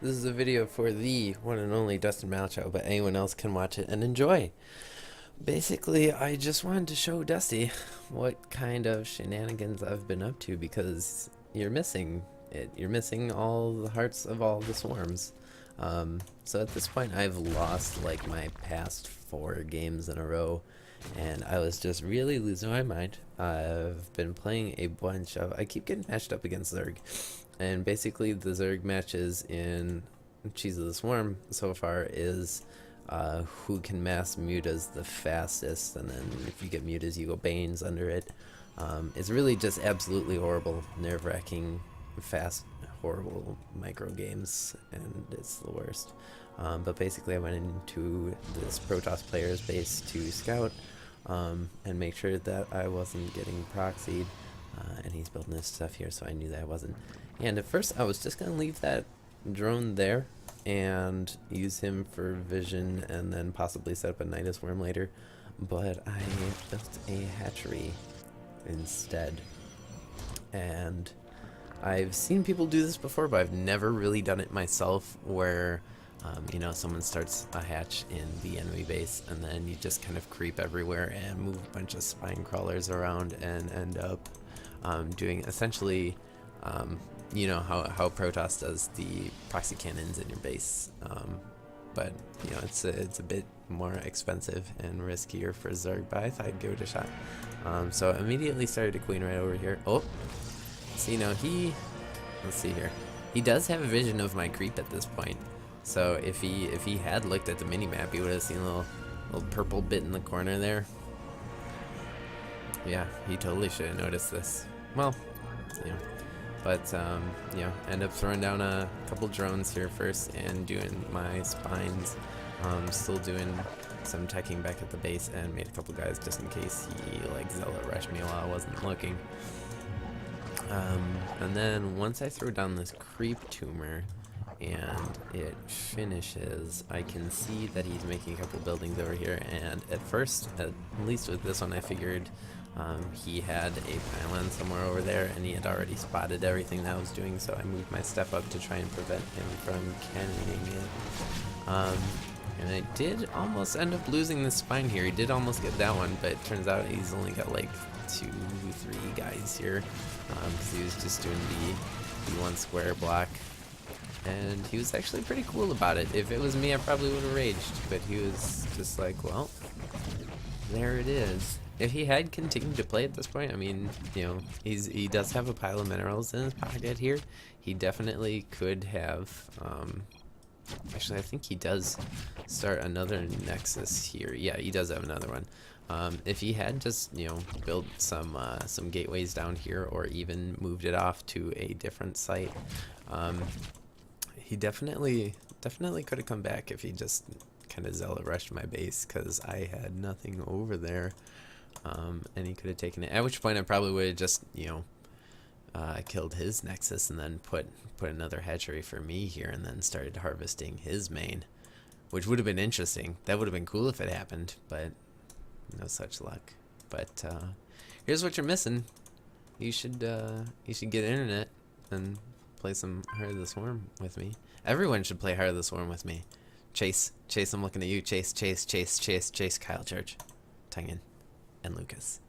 This is a video for the one and only Dustin Malchow, but anyone else can watch it and enjoy. Basically, I just wanted to show Dusty what kind of shenanigans I've been up to because you're missing it. You're missing all the hearts of all the swarms. So at this point, I've lost like my past 4 games in a row, and I was just really losing my mind. I've been playing a bunch of. I keep getting matched up against Zerg, and basically the Zerg matches in Cheese of the Swarm so far is who can mass mutas the fastest, and then if you get mutas, you go Banes under it. It's really just absolutely horrible, nerve-wracking, fast, horrible micro games, and it's the worst. But basically I went into this Protoss player's base to scout and make sure that I wasn't getting proxied, and he's building this stuff here, so I knew that I wasn't. And at first I was just going to leave that drone there and use him for vision and then possibly set up a Nidus worm later, but I built a hatchery instead. And I've seen people do this before, but I've never really done it myself, where you know, someone starts a hatch in the enemy base and then you just kind of creep everywhere and move a bunch of spine crawlers around and end up doing essentially you know how Protoss does the proxy cannons in your base, but you know it's a bit more expensive and riskier for Zerg, but I thought I'd give it a shot. So I immediately started a queen right over here. Oh, so you know let's see here. He does have a vision of my creep at this point. So if he had looked at the mini map, he would have seen a little purple bit in the corner there. Yeah, he totally should have noticed this. Well, you know. But, you know, end up throwing down a couple drones here first and doing my spines. Still doing some teching back at the base and made a couple guys just in case he, like, zealot rushed me while I wasn't looking. And then once I throw down this creep tumor and it finishes, I can see that he's making a couple buildings over here, and at first, at least with this one, I figured he had a pylon somewhere over there, and he had already spotted everything that I was doing, so I moved my step up to try and prevent him from cannoning it. And I did almost end up losing the spine here. He did almost get that one, but it turns out he's only got like 2, 3 guys here, because he was just doing the one square block. And he was actually pretty cool about it. If it was me, I probably would have raged, but he was just like, well, there it is. If he had continued to play at this point, I mean, you know, he does have a pile of minerals in his pocket here. He definitely could have, actually I think he does start another nexus here. Yeah, he does have another one. If he had just, you know, built some gateways down here, or even moved it off to a different site, he definitely could have come back if he just kind of zealot rushed my base, because I had nothing over there, and he could have taken it. At which point I probably would have just, you know, killed his nexus and then put another hatchery for me here, and then started harvesting his main, which would have been interesting. That would have been cool if it happened, but no such luck. But here's what you're missing. You should get internet and play some Heart of the Swarm with me. Everyone should play Heart of the Swarm with me. Chase, I'm looking at you. Chase, Kyle Church, Tengen, and Lucas.